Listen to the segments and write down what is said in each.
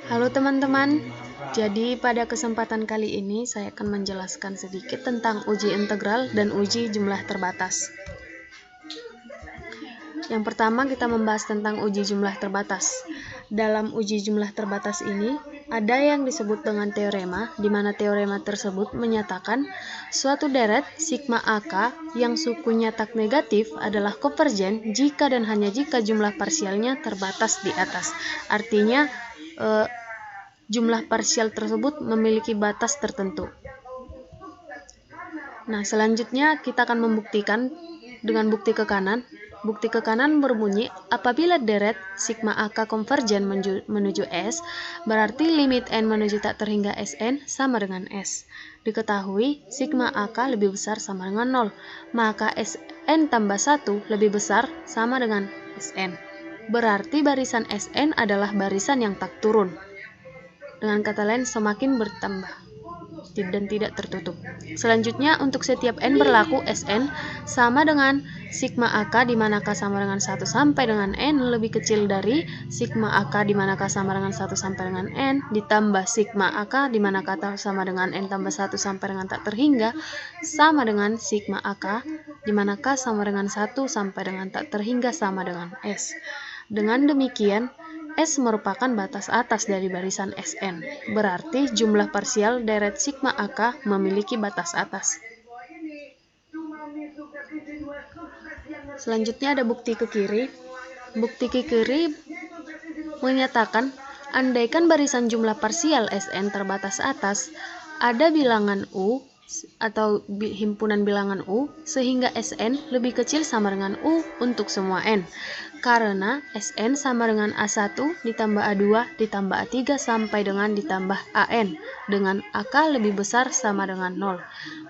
Halo teman-teman, jadi pada kesempatan kali ini saya akan menjelaskan sedikit tentang uji integral dan uji jumlah terbatas. Yang pertama kita membahas tentang uji jumlah terbatas. Dalam uji jumlah terbatas ini, ada yang disebut dengan teorema, di mana teorema tersebut menyatakan suatu deret sigma AK yang sukunya tak negatif adalah konvergen jika dan hanya jika jumlah parsialnya terbatas di atas. Artinya, jumlah parsial tersebut memiliki batas tertentu. Nah, selanjutnya kita akan membuktikan dengan bukti ke kanan. Bukti ke kanan berbunyi, apabila deret sigma AK konvergen menuju S, berarti limit N menuju tak terhingga Sn sama dengan S. Diketahui sigma AK lebih besar sama dengan 0, maka Sn tambah 1 lebih besar sama dengan Sn. Berarti barisan Sn adalah barisan yang tak turun. Dengan kata lain, semakin bertambah dan tidak tertutup. Selanjutnya, untuk setiap N berlaku Sn sama dengan sigma AK di mana K sama dengan 1 sampai dengan N lebih kecil dari sigma AK di mana K sama dengan 1 sampai dengan N ditambah sigma AK di mana K sama dengan N tambah 1 sampai dengan tak terhingga sama dengan sigma AK di mana K sama dengan 1 sampai dengan tak terhingga sama dengan S. Dengan demikian, S merupakan batas atas dari barisan Sn, berarti jumlah parsial deret sigma AK memiliki batas atas. Selanjutnya ada bukti ke kiri. Bukti ke kiri menyatakan, andaikan barisan jumlah parsial Sn terbatas atas, ada bilangan U atau himpunan bilangan U sehingga Sn lebih kecil sama dengan U untuk semua N. Karena Sn sama dengan A1 ditambah A2 ditambah A3 sampai dengan ditambah AN dengan AK lebih besar sama dengan 0.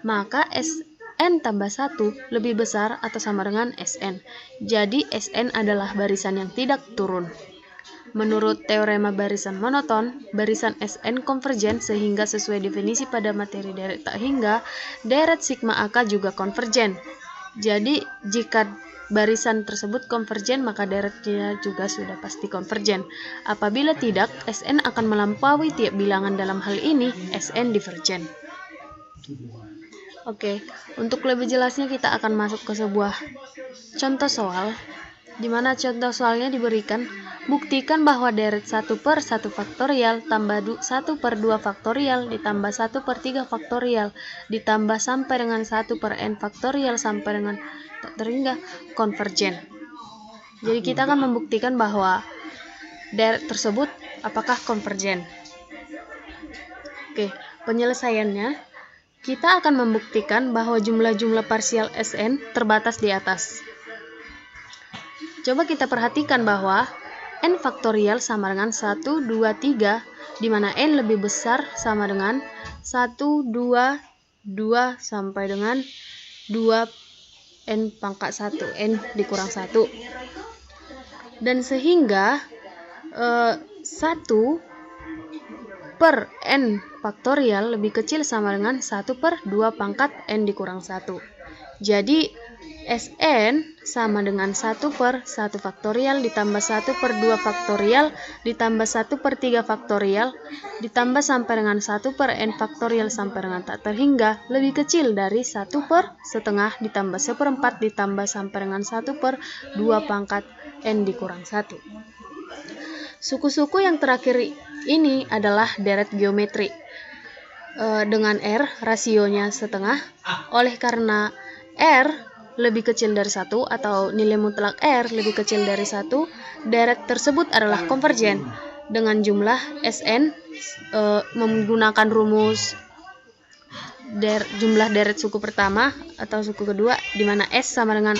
Maka Sn tambah 1 lebih besar atau sama dengan Sn. Jadi Sn adalah barisan yang tidak turun. Menurut teorema barisan monoton, barisan Sn konvergen sehingga sesuai definisi pada materi deret tak hingga, deret sigma AK juga konvergen. Jadi jika barisan tersebut konvergen, maka deretnya juga sudah pasti konvergen. Apabila tidak, Sn akan melampaui tiap bilangan, dalam hal ini Sn divergen. Oke, untuk lebih jelasnya kita akan masuk ke sebuah contoh soal, di mana contoh soalnya diberikan, buktikan bahwa deret 1 per 1 faktorial tambah 1 per 2 faktorial ditambah 1 per 3 faktorial ditambah sampai dengan 1 per n faktorial sampai dengan tak terhingga konvergen. Jadi kita akan membuktikan bahwa deret tersebut apakah konvergen. Oke, penyelesaiannya kita akan membuktikan bahwa jumlah-jumlah parsial Sn terbatas di atas. Coba kita perhatikan bahwa n faktorial sama dengan 1, 2, 3, di mana n lebih besar sama dengan 1, 2, 2 sampai dengan 2 n pangkat 1, n dikurang 1. Dan sehingga 1 per n faktorial lebih kecil sama dengan 1 per 2 pangkat n dikurang 1. Jadi Sn sama dengan 1 per 1 faktorial ditambah 1 per 2 faktorial ditambah 1 per 3 faktorial ditambah sampai dengan 1 per n faktorial sampai dengan tak terhingga lebih kecil dari 1 per setengah ditambah 1/4 ditambah sampai dengan 1 per 2 pangkat n dikurang 1. Suku-suku yang terakhir ini adalah deret geometri dengan R rasionya setengah. Oleh karena R lebih kecil dari 1 atau nilai mutlak R lebih kecil dari 1, deret tersebut adalah konvergen dengan jumlah Sn menggunakan rumus jumlah deret suku pertama atau suku kedua, di mana S sama dengan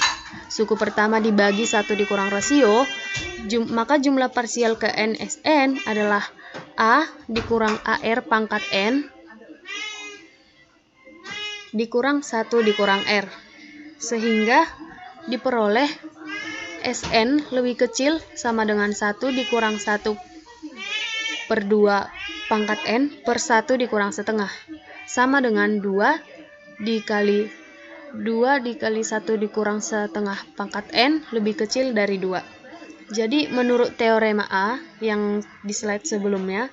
suku pertama dibagi 1 dikurang rasio, maka jumlah parsial ke n Sn adalah A dikurang AR pangkat N dikurang 1 dikurang R, sehingga diperoleh Sn lebih kecil sama dengan 1 dikurang 1 per 2 pangkat N per 1 dikurang setengah sama dengan 2 dikali 1 dikurang setengah pangkat N lebih kecil dari 2. Jadi menurut teorema A yang di slide sebelumnya,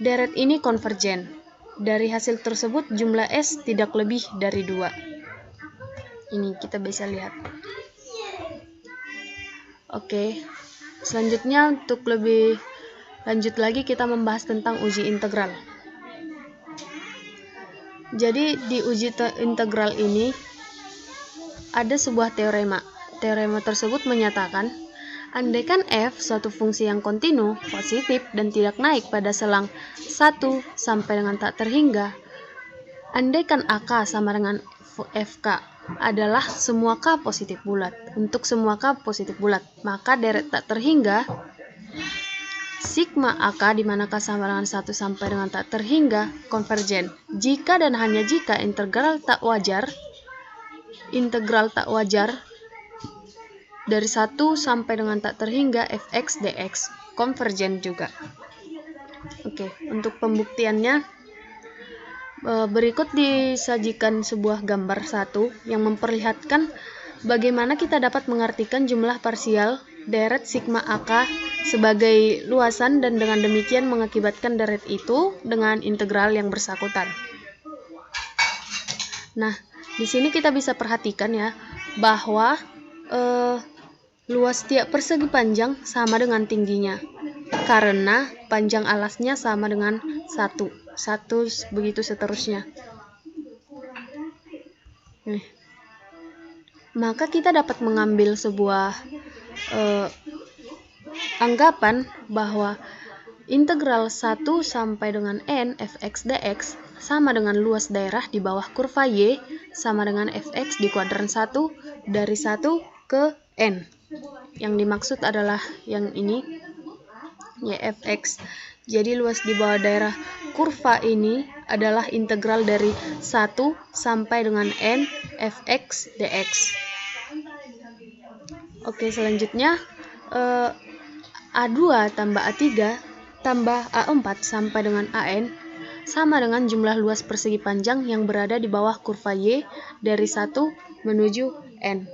deret ini konvergen. Dari hasil tersebut jumlah S tidak lebih dari 2. Ini kita bisa lihat. Oke, selanjutnya untuk lebih lanjut lagi kita membahas tentang uji integral. Jadi di uji integral ini ada sebuah teorema. Teorema tersebut menyatakan andaikan f suatu fungsi yang kontinu, positif, dan tidak naik pada selang 1 sampai dengan tak terhingga, andaikan ak sama dengan fk adalah semua k positif bulat. Untuk semua k positif bulat, maka deret tak terhingga sigma ak di mana k sama dengan 1 sampai dengan tak terhingga konvergen. Jika dan hanya jika integral tak wajar dari 1 sampai dengan tak terhingga fx dx konvergen juga. Oke, untuk pembuktiannya berikut disajikan sebuah gambar 1 yang memperlihatkan bagaimana kita dapat mengartikan jumlah parsial deret sigma ak sebagai luasan dan dengan demikian mengakibatkan deret itu dengan integral yang bersangkutan. Nah, di sini kita bisa perhatikan ya bahwa luas tiap persegi panjang sama dengan tingginya karena panjang alasnya sama dengan 1 begitu seterusnya. Maka kita dapat mengambil sebuah anggapan bahwa integral 1 sampai dengan n fx dx sama dengan luas daerah di bawah kurva y sama dengan fx di kuadran 1 dari 1 ke n. Yang dimaksud adalah yang ini, ya fx. Jadi luas di bawah daerah kurva ini adalah integral dari 1 sampai dengan n fx dx. Oke, selanjutnya A2 tambah A3 tambah A4 sampai dengan AN sama dengan jumlah luas persegi panjang yang berada di bawah kurva Y dari 1 menuju N.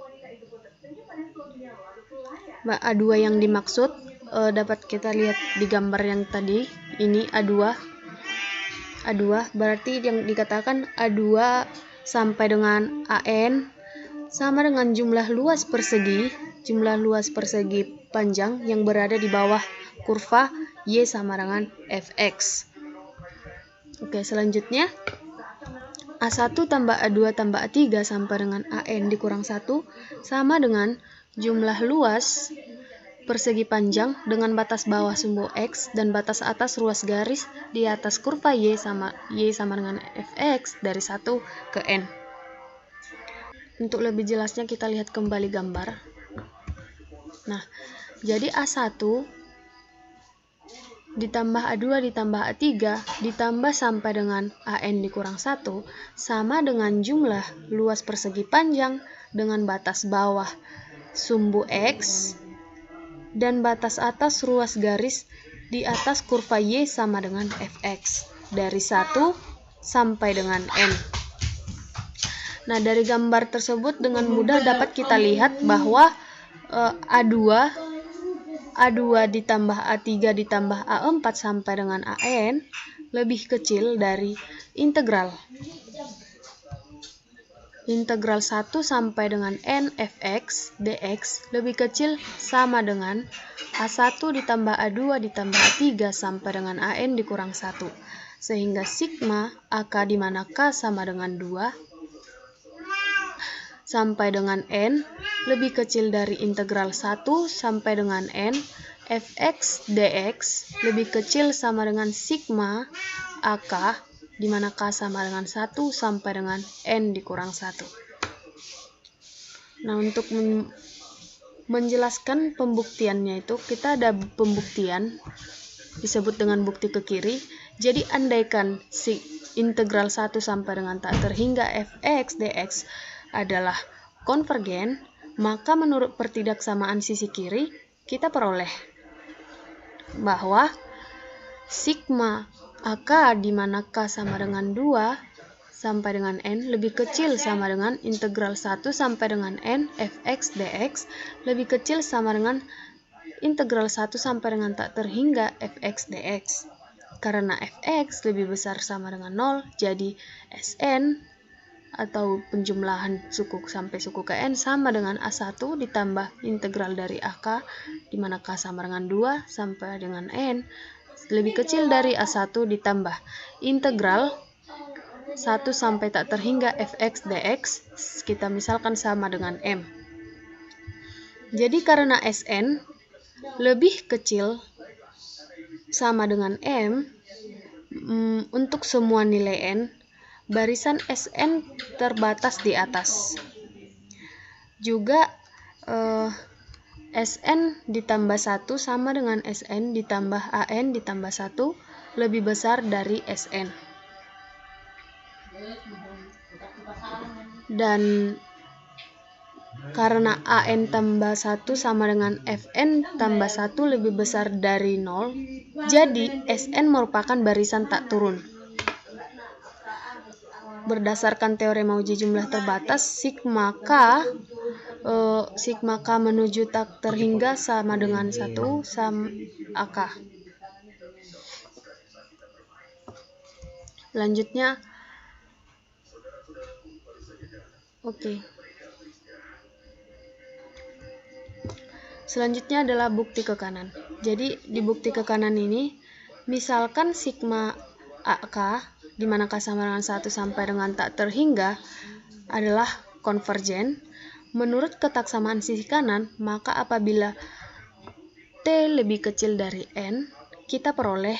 A2 yang dimaksud dapat kita lihat di gambar yang tadi. Ini A2 berarti yang dikatakan A2 sampai dengan AN sama dengan jumlah luas persegi panjang yang berada di bawah kurva Y sama dengan fx. Oke, selanjutnya A1 tambah A2 tambah A3 sampai dengan AN dikurang 1 sama dengan jumlah luas persegi panjang dengan batas bawah sumbu X dan batas atas ruas garis di atas kurva Y sama dengan fx dari 1 ke N. Untuk lebih jelasnya kita lihat kembali gambar. Nah, jadi A1 ditambah A2 ditambah A3 ditambah sampai dengan AN dikurang 1 sama dengan jumlah luas persegi panjang dengan batas bawah sumbu X dan batas atas ruas garis di atas kurva Y sama dengan fx dari 1 sampai dengan N. Nah, dari gambar tersebut dengan mudah dapat kita lihat bahwa A2 ditambah A3 ditambah A4 sampai dengan AN lebih kecil dari integral 1 sampai dengan N fx dx lebih kecil sama dengan A1 ditambah A2 ditambah A3 sampai dengan AN dikurang 1. Sehingga sigma AK di mana K sama dengan 2 sampai dengan N lebih kecil dari integral 1 sampai dengan N fx dx lebih kecil sama dengan sigma AK di mana K sama dengan 1 sampai dengan N dikurang 1. Nah, untuk menjelaskan pembuktiannya itu kita ada pembuktian disebut dengan bukti ke kiri. Jadi andaikan integral 1 sampai dengan tak terhingga fx dx adalah konvergen, maka menurut pertidaksamaan sisi kiri kita peroleh bahwa sigma AK di mana K sama dengan 2 sampai dengan N lebih kecil sama dengan integral 1 sampai dengan N fx dx lebih kecil sama dengan integral 1 sampai dengan tak terhingga fx dx. Karena fx lebih besar sama dengan 0, jadi Sn atau penjumlahan suku sampai suku ke n sama dengan A1 ditambah integral dari AK, di mana K sama dengan 2 sampai dengan n lebih kecil dari A1 ditambah integral 1 sampai tak terhingga fx dx, kita misalkan sama dengan m. Jadi karena Sn lebih kecil sama dengan m, untuk semua nilai n, barisan Sn terbatas di atas. Juga Sn ditambah 1 sama dengan Sn ditambah An ditambah 1 lebih besar dari Sn. Dan karena An tambah 1 sama dengan Fn tambah 1 lebih besar dari 0, jadi Sn merupakan barisan tak turun. Berdasarkan teorema uji jumlah terbatas, sigma K menuju tak terhingga sama dengan 1 sama AK. Lanjutnya, selanjutnya adalah bukti ke kanan. Jadi di bukti ke kanan ini, misalkan sigma AK, di mana K sama dengan 1 sampai dengan tak terhingga, adalah konvergen. Menurut ketaksamaan sisi kanan, maka apabila T lebih kecil dari N, kita peroleh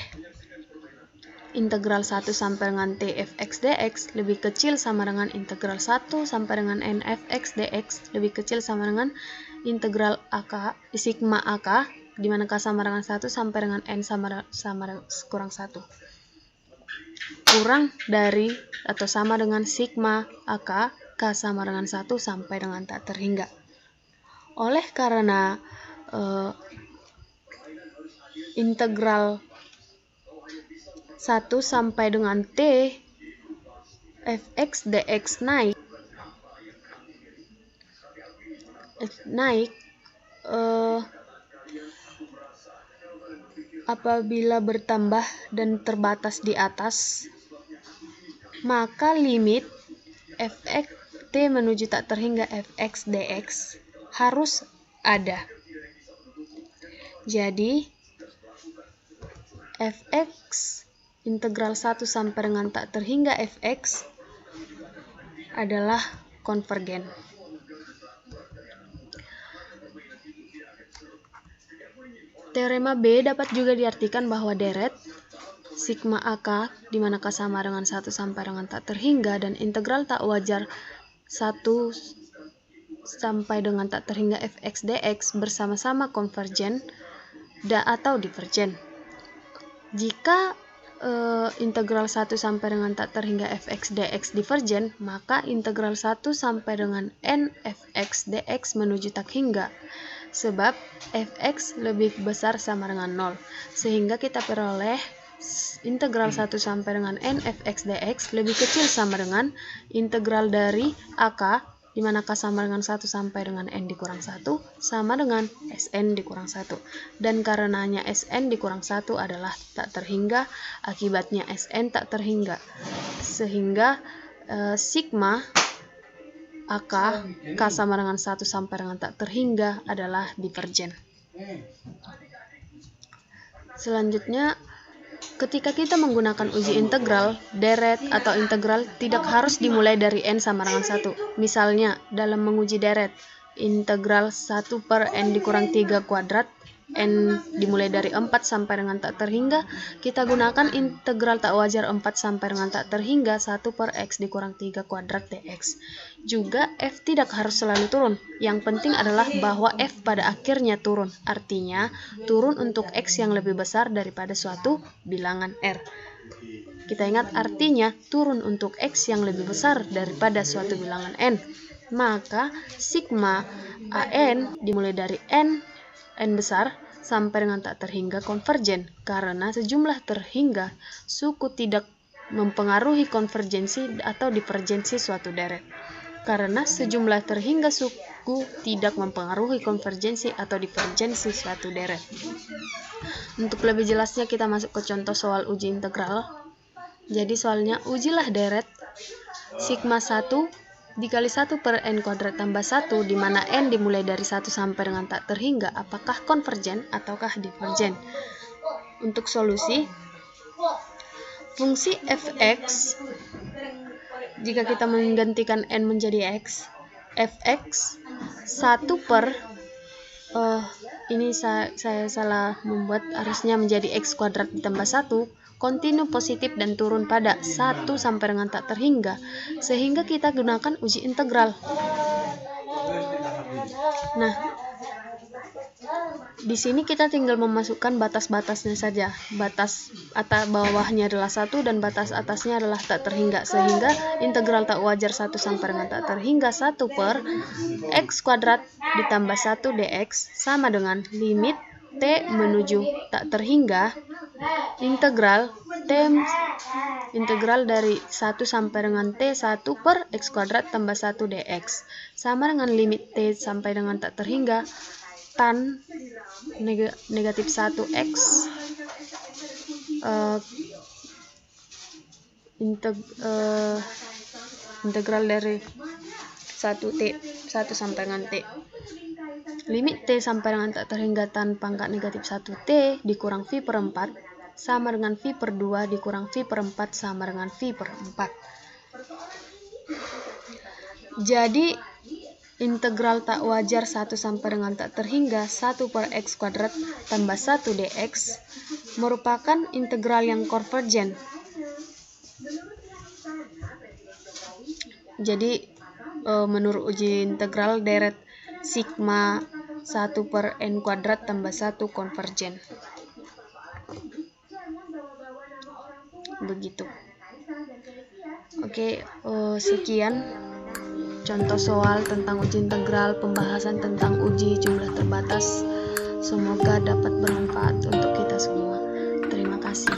integral 1 sampai dengan T fx dx lebih kecil sama dengan integral 1 sampai dengan N fx dx lebih kecil sama dengan integral AK, sigma AK, di mana K sama dengan 1 sampai dengan N kurang 1. Kurang dari atau sama dengan sigma AK, K sama dengan 1 sampai dengan tak terhingga. Oleh karena integral 1 sampai dengan T fx dx naik apabila bertambah dan terbatas di atas, maka limit fx T menuju tak terhingga fx dx harus ada. Jadi fx integral 1 sampai dengan tak terhingga fx adalah konvergen. Teorema B dapat juga diartikan bahwa deret sigma AK, di mana K sama dengan 1 sampai dengan tak terhingga, dan integral tak wajar 1 sampai dengan tak terhingga fx dx bersama-sama konvergen atau divergen. Jika integral 1 sampai dengan tak terhingga fx dx divergen, maka integral 1 sampai dengan n fx dx menuju tak hingga, sebab fx lebih besar sama dengan 0, sehingga kita peroleh integral 1 sampai dengan n fx dx lebih kecil sama dengan integral dari AK, di mana K sama dengan 1 sampai dengan n dikurang 1 sama dengan Sn dikurang 1. Dan karenanya Sn dikurang 1 adalah tak terhingga, akibatnya Sn tak terhingga. Sehingga sigma AK, K sama dengan 1 sampai dengan tak terhingga adalah divergen. Selanjutnya, ketika kita menggunakan uji integral, deret atau integral tidak harus dimulai dari n sama dengan 1. Misalnya, dalam menguji deret, integral 1 per n dikurang 3 kuadrat, n dimulai dari 4 sampai dengan tak terhingga, kita gunakan integral tak wajar 4 sampai dengan tak terhingga 1 per x dikurang 3 kuadrat dx. Juga f tidak harus selalu turun, yang penting adalah bahwa f pada akhirnya turun, artinya turun untuk x yang lebih besar daripada suatu bilangan r. Kita ingat artinya turun untuk x yang lebih besar daripada suatu bilangan n. Maka sigma an dimulai dari n besar sampai dengan tak terhingga konvergen, karena sejumlah terhingga suku tidak mempengaruhi konvergensi atau divergensi suatu deret. Karena sejumlah terhingga menurutku tidak mempengaruhi konvergensi atau divergensi suatu deret. Untuk lebih jelasnya kita masuk ke contoh soal uji integral. Jadi soalnya ujilah deret sigma 1 dikali 1 per n kuadrat tambah 1 di mana n dimulai dari 1 sampai dengan tak terhingga apakah konvergen ataukah divergen. Untuk solusi, fungsi fx jika kita menggantikan n menjadi x, fx 1 per ini saya salah membuat, harusnya menjadi x kuadrat ditambah 1 kontinu positif dan turun pada 1 sampai dengan tak terhingga, sehingga kita gunakan uji integral. Nah, di sini kita tinggal memasukkan batas-batasnya saja. Batas atas bawahnya adalah 1 dan batas atasnya adalah tak terhingga, sehingga integral tak wajar 1 sampai dengan tak terhingga 1 per x kuadrat ditambah 1 dx sama dengan limit t menuju tak terhingga integral dari 1 sampai dengan t1 per x kuadrat tambah 1 dx sama dengan limit t sampai dengan tak terhingga tan negatif 1x integral dari 1 sampai dengan t. Limit t sampai dengan tak terhingga tan pangkat negatif 1t dikurang v per 4 sama dengan v per 2 dikurang v per 4 sama dengan v per 4. Jadi integral tak wajar 1 sampai dengan tak terhingga 1 per x kuadrat tambah 1 dx merupakan integral yang konvergen. Jadi menurut uji integral deret sigma 1 per n kuadrat tambah 1 konvergen. Begitu. Oke, sekian contoh soal tentang uji integral, pembahasan tentang uji jumlah terbatas. Semoga dapat bermanfaat untuk kita semua. Terima kasih.